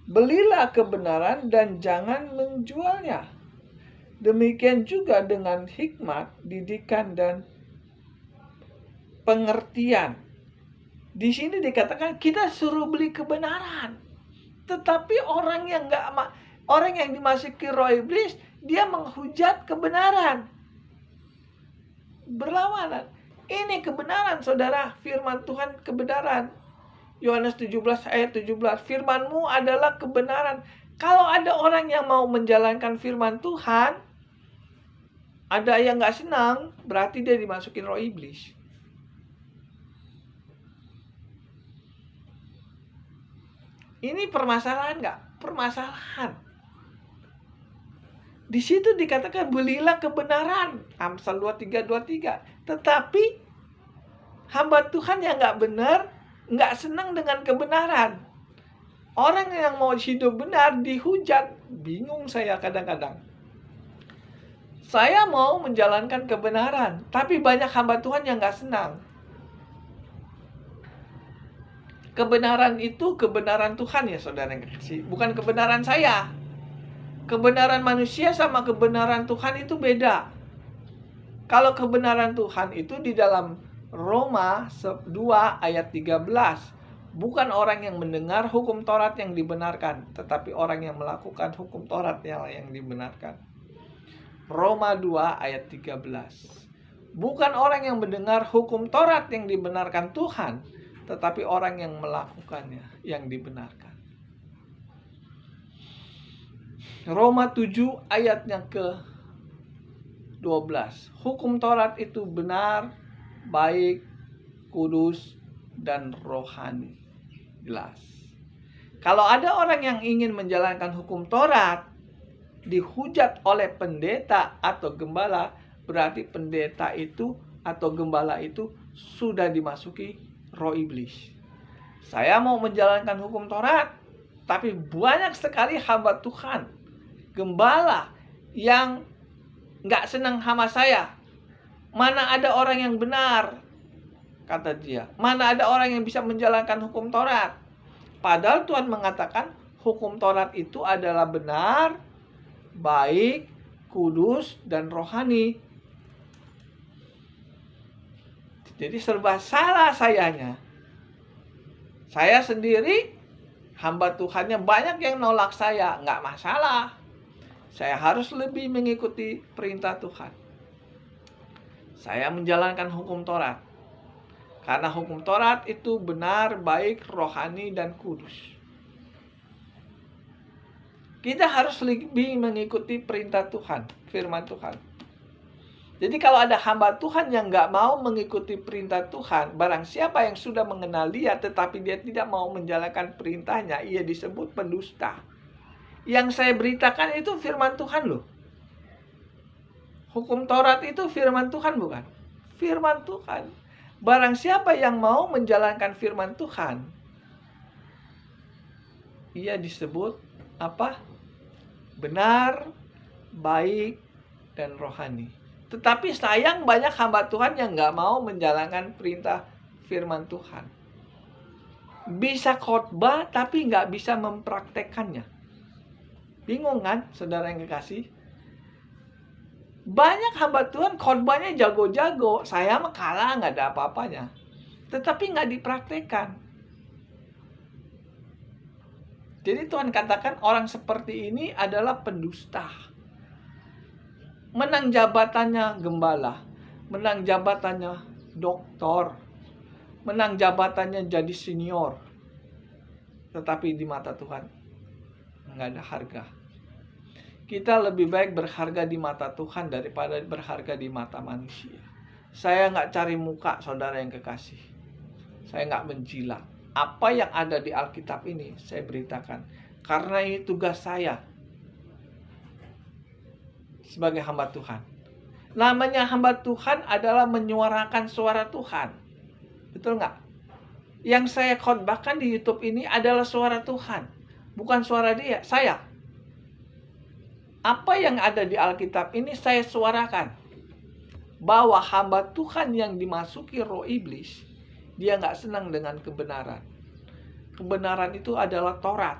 Belilah kebenaran dan jangan menjualnya. Demikian juga dengan hikmat, didikan, dan pengertian. Di sini dikatakan kita suruh beli kebenaran. Tetapi orang yang dimasuki roh iblis, dia menghujat kebenaran. Berlawanan. Ini kebenaran saudara, firman Tuhan kebenaran. Yohanes 17 ayat 17, firman-Mu adalah kebenaran. Kalau ada orang yang mau menjalankan firman Tuhan, ada yang gak senang, berarti dia dimasukin roh iblis. Ini permasalahan gak? Permasalahan. Di situ dikatakan belilah kebenaran. Amsal 23:23. Tetapi hamba Tuhan yang gak benar, gak senang dengan kebenaran. Orang yang mau hidup benar dihujat. Bingung saya kadang-kadang. Saya mau menjalankan kebenaran, tapi banyak hamba Tuhan yang gak senang. Kebenaran itu kebenaran Tuhan ya saudara yang kekasih, bukan kebenaran saya. Kebenaran manusia sama kebenaran Tuhan itu beda. Kalau kebenaran Tuhan itu di dalam Roma 2 ayat 13. Bukan orang yang mendengar hukum Taurat yang dibenarkan, tetapi orang yang melakukan hukum Taurat yang dibenarkan. Roma 2 ayat 13. Bukan orang yang mendengar hukum Taurat yang dibenarkan Tuhan, tetapi orang yang melakukannya yang dibenarkan. Roma 7 ayatnya ke-12. Hukum Taurat itu benar, baik, kudus, dan rohani. Jelas. Kalau ada orang yang ingin menjalankan hukum Taurat, dihujat oleh pendeta atau gembala, berarti pendeta itu atau gembala itu sudah dimasuki roh iblis. Saya mau menjalankan hukum Taurat, tapi banyak sekali hamba Tuhan, gembala yang nggak senang sama saya. Mana ada orang yang benar, kata dia. Mana ada orang yang bisa menjalankan hukum Taurat. Padahal Tuhan mengatakan hukum Taurat itu adalah benar, baik, kudus, dan rohani. Jadi serba salah sayanya. Saya sendiri, hamba Tuhannya banyak yang nolak saya. Nggak masalah. Saya harus lebih mengikuti perintah Tuhan. Saya menjalankan hukum Taurat. Karena hukum Taurat itu benar, baik, rohani, dan kudus. Kita harus lebih mengikuti perintah Tuhan, firman Tuhan. Jadi kalau ada hamba Tuhan yang nggak mau mengikuti perintah Tuhan, barang siapa yang sudah mengenal dia tetapi dia tidak mau menjalankan perintahnya, ia disebut pendusta. Yang saya beritakan itu firman Tuhan loh. Hukum Taurat itu firman Tuhan bukan? Firman Tuhan. Barang siapa yang mau menjalankan firman Tuhan, ia disebut apa? Benar, baik, dan rohani. Tetapi sayang banyak hamba Tuhan yang nggak mau menjalankan perintah firman Tuhan. Bisa khotbah tapi nggak bisa mempraktekkannya. Bingung kan saudara yang kekasih? Banyak hamba Tuhan khotbahnya jago-jago. Saya mah kalah, nggak ada apa-apanya. Tetapi nggak dipraktekkan. Jadi Tuhan katakan orang seperti ini adalah pendusta. Menang jabatannya gembala, menang jabatannya doktor, menang jabatannya jadi senior. Tetapi di mata Tuhan nggak ada harga. Kita lebih baik berharga di mata Tuhan daripada berharga di mata manusia. Saya nggak cari muka, saudara yang kekasih. Saya nggak menjilat. Apa yang ada di Alkitab ini saya beritakan. Karena ini tugas saya sebagai hamba Tuhan. Namanya hamba Tuhan adalah menyuarakan suara Tuhan. Betul nggak? Yang saya khotbahkan di YouTube ini adalah suara Tuhan. Bukan suara dia, saya. Apa yang ada di Alkitab ini saya suarakan. Bahwa hamba Tuhan yang dimasuki roh iblis, dia nggak senang dengan kebenaran. Kebenaran itu adalah Taurat.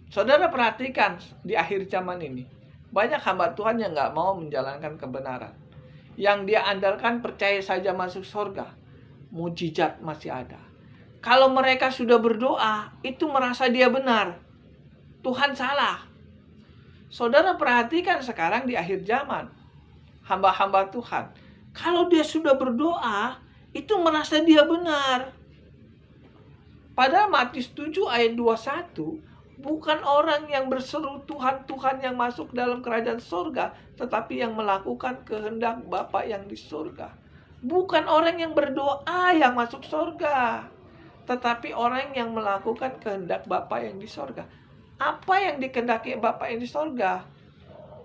Saudara perhatikan di akhir zaman ini. Banyak hamba Tuhan yang nggak mau menjalankan kebenaran. Yang dia andalkan percaya saja masuk surga. Mujizat masih ada. Kalau mereka sudah berdoa, itu merasa dia benar. Tuhan salah. Saudara perhatikan sekarang di akhir zaman. Hamba-hamba Tuhan. Kalau dia sudah berdoa, itu merasa dia benar. Padahal Matius 7 ayat 21, bukan orang yang berseru Tuhan, Tuhan yang masuk dalam kerajaan surga, tetapi yang melakukan kehendak Bapa yang di surga. Bukan orang yang berdoa yang masuk surga, tetapi orang yang melakukan kehendak Bapa yang di surga. Apa yang dikehendaki Bapa yang di surga?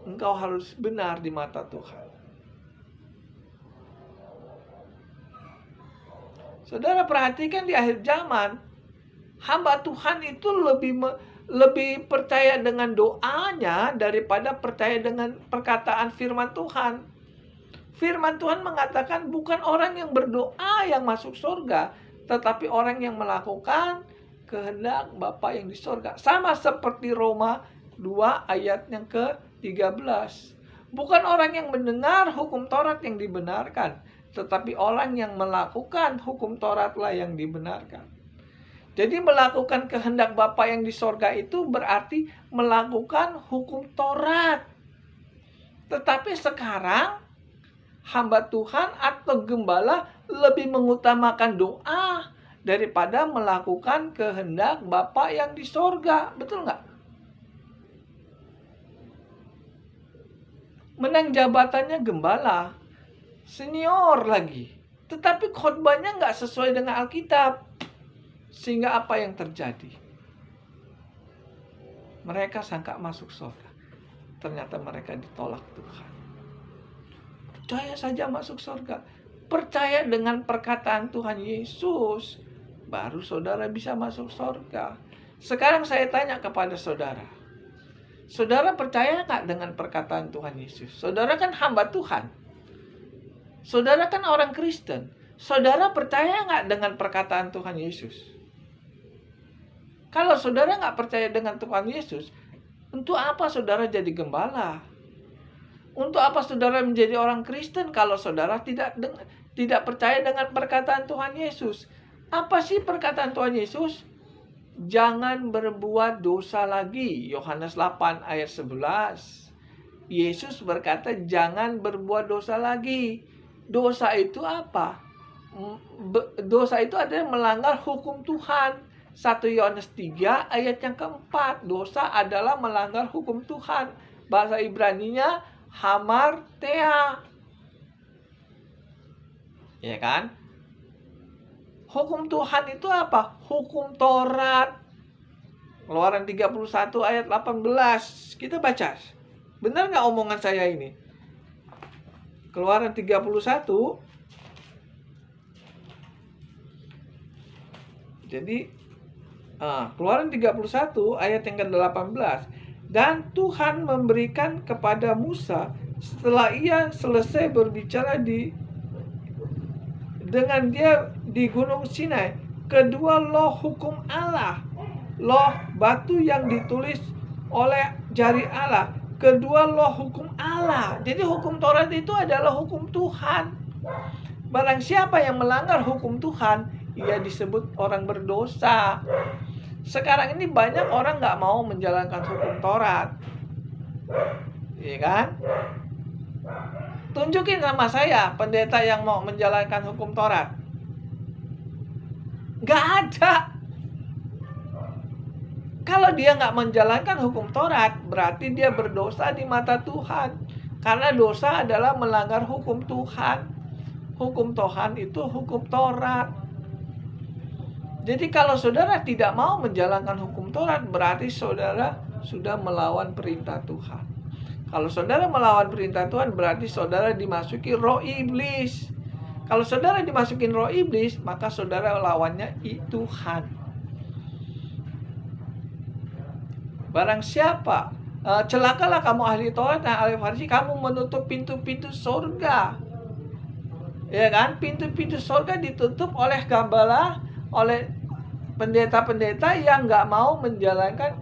Engkau harus benar di mata Tuhan. Saudara perhatikan di akhir zaman, hamba Tuhan itu lebih percaya dengan doanya daripada percaya dengan perkataan firman Tuhan. Firman Tuhan mengatakan bukan orang yang berdoa yang masuk surga, tetapi orang yang melakukan kehendak Bapa yang di surga. Sama seperti Roma 2 ayat yang ke-13. Bukan orang yang mendengar hukum Taurat yang dibenarkan, tetapi orang yang melakukan hukum Tauratlah yang dibenarkan. Jadi melakukan kehendak Bapa yang di sorga itu berarti melakukan hukum Taurat. Tetapi sekarang hamba Tuhan atau gembala lebih mengutamakan doa daripada melakukan kehendak Bapa yang di sorga. Betul nggak? Menang jabatannya gembala, senior lagi. Tetapi khotbahnya nggak sesuai dengan Alkitab. Sehingga apa yang terjadi? Mereka sangka masuk surga. Ternyata mereka ditolak Tuhan. Percaya saja masuk surga. percaya dengan perkataan Tuhan Yesus, baru saudara bisa masuk surga. Sekarang saya tanya kepada saudara. Saudara percaya nggak dengan perkataan Tuhan Yesus? Saudara kan hamba Tuhan. Saudara kan orang Kristen. Saudara percaya nggak dengan perkataan Tuhan Yesus? Kalau saudara nggak percaya dengan Tuhan Yesus, untuk apa saudara jadi gembala? Untuk apa saudara menjadi orang Kristen kalau saudara tidak percaya dengan perkataan Tuhan Yesus? Apa sih perkataan Tuhan Yesus? Jangan berbuat dosa lagi. Yohanes 8 ayat 11. Yesus berkata jangan berbuat dosa lagi. Dosa itu apa? Dosa itu adalah melanggar hukum Tuhan. 1 Yohanes 3 ayat yang keempat. Dosa adalah melanggar hukum Tuhan. Bahasa Ibraninya hamartia. Ya kan? Hukum Tuhan itu apa? Hukum Taurat. Keluaran 31 ayat 18. Kita baca. Benar nggak omongan saya ini? Keluaran 31. Jadi Keluaran 31 ayat yang ke-18. Dan Tuhan memberikan kepada Musa setelah ia selesai berbicara dengan dia di Gunung Sinai, kedua loh hukum Allah, loh batu yang ditulis oleh jari Allah, kedua loh hukum Allah. Jadi hukum Taurat itu adalah hukum Tuhan. Barang siapa yang melanggar hukum Tuhan, ia disebut orang berdosa. Sekarang ini banyak orang nggak mau menjalankan hukum Taurat, iya kan? Tunjukin sama saya pendeta yang mau menjalankan hukum Taurat. Nggak ada. Kalau dia nggak menjalankan hukum Taurat, berarti dia berdosa di mata Tuhan. Karena dosa adalah melanggar hukum Tuhan. Hukum Tuhan itu hukum Taurat. Jadi kalau saudara tidak mau menjalankan hukum Taurat, berarti saudara sudah melawan perintah Tuhan. Kalau saudara melawan perintah Tuhan, berarti saudara dimasuki roh iblis. Kalau saudara dimasukin roh iblis, maka saudara lawannya Tuhan. Barang siapa, celakalah kamu ahli Taurat dan ahli Farisi, kamu menutup pintu-pintu surga. Ya kan? Pintu-pintu surga ditutup oleh gembala, oleh pendeta-pendeta yang nggak mau menjalankan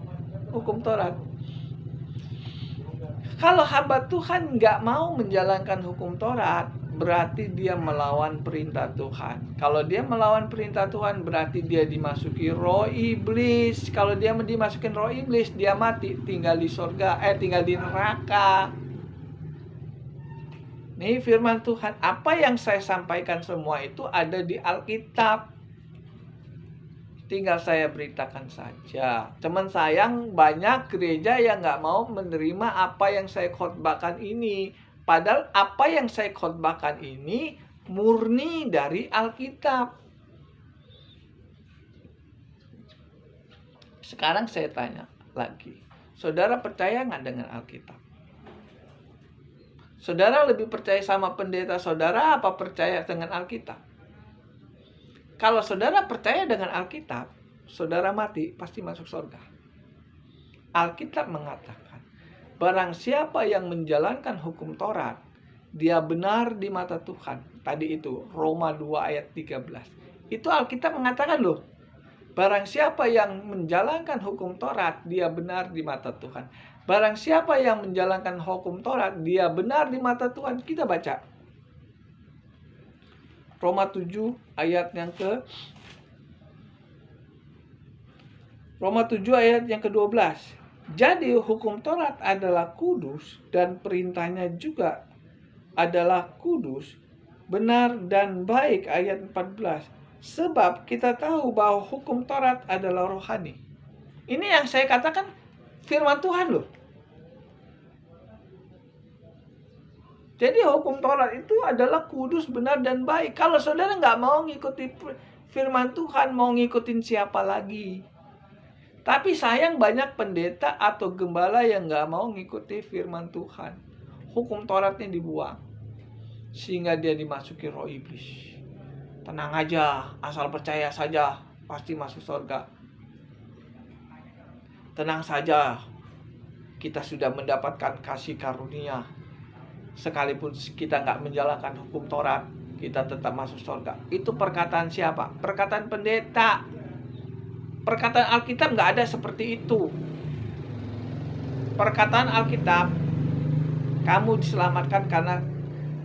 hukum Taurat. Kalau hamba Tuhan nggak mau menjalankan hukum Taurat, berarti dia melawan perintah Tuhan. Kalau dia melawan perintah Tuhan, berarti dia dimasuki roh iblis. Kalau dia dimasukin roh iblis, dia mati, tinggal di surga, tinggal di neraka. Nih firman Tuhan, apa yang saya sampaikan semua itu ada di Alkitab. Tinggal saya beritakan saja. Cuman sayang banyak gereja yang nggak mau menerima apa yang saya khotbahkan ini. Padahal apa yang saya khotbahkan ini murni dari Alkitab. Sekarang saya tanya lagi. Saudara percaya nggak dengan Alkitab? Saudara lebih percaya sama pendeta saudara apa percaya dengan Alkitab? Kalau saudara percaya dengan Alkitab, saudara mati pasti masuk surga. Alkitab mengatakan, barang siapa yang menjalankan hukum Taurat, dia benar di mata Tuhan. Tadi itu, Roma 2 ayat 13. Itu Alkitab mengatakan loh, barang siapa yang menjalankan hukum Taurat, dia benar di mata Tuhan. Barang siapa yang menjalankan hukum Taurat, dia benar di mata Tuhan. Kita baca. Roma 7 ayat yang ke-12. Jadi hukum Taurat adalah kudus dan perintahnya juga adalah kudus, benar dan baik. Ayat 14. Sebab kita tahu bahwa hukum Taurat adalah rohani. Ini yang saya katakan firman Tuhan loh. Jadi hukum Taurat itu adalah kudus, benar, dan baik. Kalau saudara nggak mau ngikuti firman Tuhan, mau ngikutin siapa lagi? Tapi sayang banyak pendeta atau gembala yang nggak mau ngikuti firman Tuhan. Hukum Tauratnya dibuang. sehingga dia dimasuki roh iblis. Tenang aja, asal percaya saja, pasti masuk surga. Tenang saja, kita sudah mendapatkan kasih karunia. Sekalipun kita nggak menjalankan hukum Taurat, kita tetap masuk surga. Itu perkataan siapa? Perkataan pendeta. Perkataan Alkitab nggak ada seperti itu. Perkataan Alkitab, kamu diselamatkan karena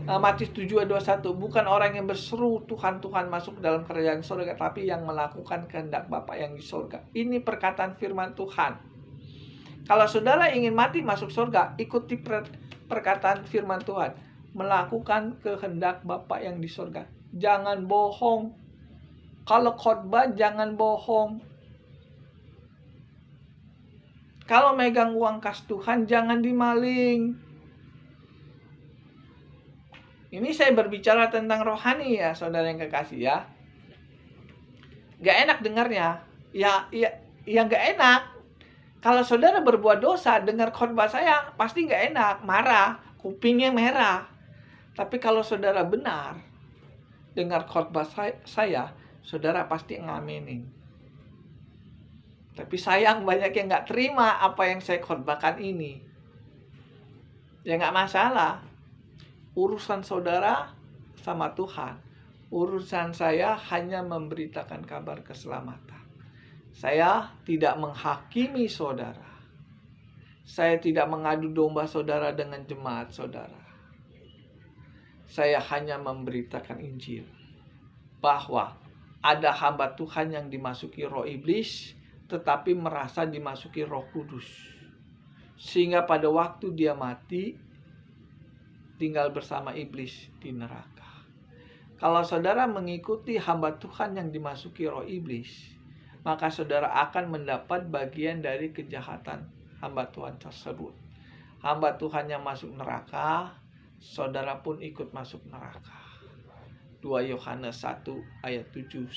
Matius 7:21, bukan orang yang berseru Tuhan Tuhan masuk dalam kerajaan surga, tapi yang melakukan kehendak Bapa yang di surga. Ini perkataan firman Tuhan. Kalau saudara ingin mati masuk surga, ikuti perkataan firman Tuhan, melakukan kehendak Bapa yang di surga. Jangan bohong. Kalau khotbah jangan bohong. Kalau megang uang kas Tuhan jangan dimaling. Ini saya berbicara tentang rohani ya, saudara yang kekasih ya. Gak enak dengarnya. Ya gak enak. Kalau saudara berbuat dosa, dengar khotbah saya, pasti gak enak, marah, kupingnya merah. Tapi kalau saudara benar, dengar khotbah saya, saudara pasti ngaminin. Tapi sayang banyak yang gak terima apa yang saya khotbahkan ini. Ya gak masalah. Urusan saudara sama Tuhan. Urusan saya hanya memberitakan kabar keselamatan. Saya tidak menghakimi saudara. Saya tidak mengadu domba saudara dengan jemaat saudara. Saya hanya memberitakan Injil. Bahwa ada hamba Tuhan yang dimasuki roh iblis, tetapi merasa dimasuki Roh Kudus. Sehingga pada waktu dia mati, tinggal bersama iblis di neraka. Kalau saudara mengikuti hamba Tuhan yang dimasuki roh iblis, maka saudara akan mendapat bagian dari kejahatan hamba Tuhan tersebut. Hamba Tuhan yang masuk neraka, saudara pun ikut masuk neraka. 2 Yohanes 1 ayat 7-11.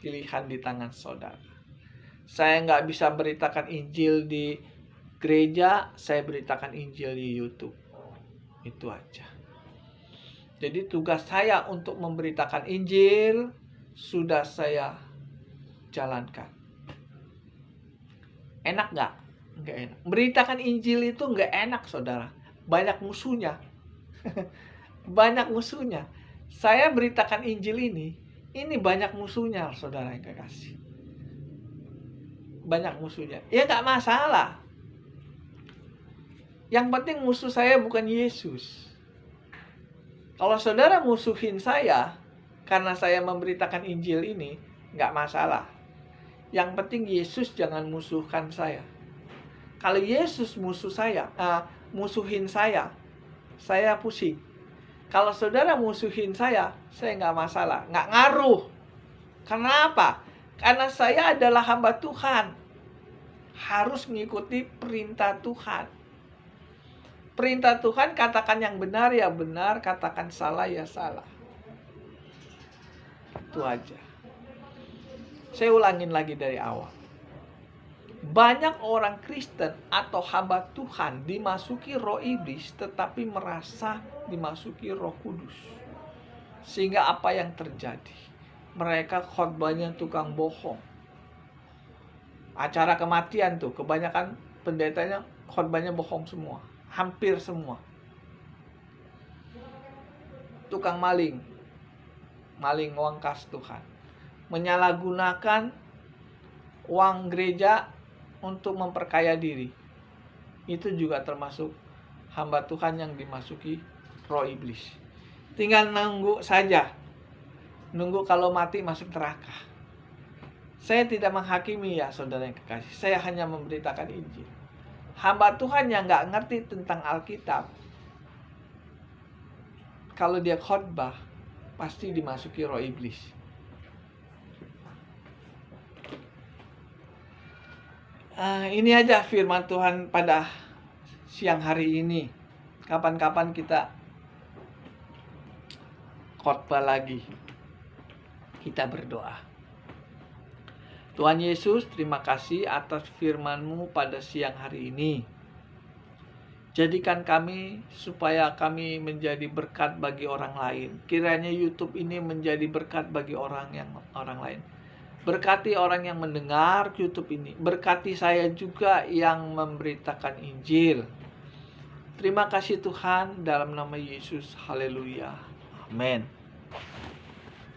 Pilihan di tangan saudara. Saya nggak bisa beritakan Injil di gereja, saya beritakan Injil di YouTube. Itu aja. Jadi tugas saya untuk memberitakan Injil sudah saya jalankan. Enak nggak? Nggak enak. Beritakan Injil itu nggak enak, saudara. Banyak musuhnya. Banyak musuhnya. Saya beritakan Injil ini banyak musuhnya, saudara yang kekasih. Banyak musuhnya. Ya nggak masalah. Yang penting musuh saya bukan Yesus. Kalau saudara musuhin saya karena saya memberitakan Injil ini, nggak masalah. Yang penting Yesus jangan musuhkan saya. Kalau Yesus musuhin saya pusing. Kalau saudara musuhin saya nggak masalah, nggak ngaruh. Kenapa? Karena saya adalah hamba Tuhan. Harus mengikuti perintah Tuhan. Perintah Tuhan, katakan yang benar ya benar, katakan salah ya salah. Itu aja. Saya ulangin lagi dari awal. Banyak orang Kristen atau hamba Tuhan dimasuki roh iblis, tetapi merasa dimasuki Roh Kudus. Sehingga apa yang terjadi? Mereka khotbahnya tukang bohong. Acara kematian tuh, kebanyakan pendetanya khotbahnya bohong semua. Hampir semua. Tukang maling uang kas Tuhan. Menyalahgunakan uang gereja untuk memperkaya diri. Itu juga termasuk hamba Tuhan yang dimasuki roh iblis. Tinggal nunggu saja. Nunggu kalau mati masuk neraka. Saya tidak menghakimi ya saudara yang kekasih. Saya hanya memberitakan Injil. Hamba Tuhan yang gak ngerti tentang Alkitab, kalau dia khotbah, pasti dimasuki roh iblis. Ini aja firman Tuhan pada siang hari ini. Kapan-kapan kita khotbah lagi. Kita berdoa. Tuhan Yesus, terima kasih atas firman-Mu pada siang hari ini. Jadikan kami supaya kami menjadi berkat bagi orang lain. Kiranya YouTube ini menjadi berkat bagi orang lain. Berkati orang yang mendengar YouTube ini. Berkati saya juga yang memberitakan Injil. Terima kasih Tuhan, dalam nama Yesus. Haleluya. Amin.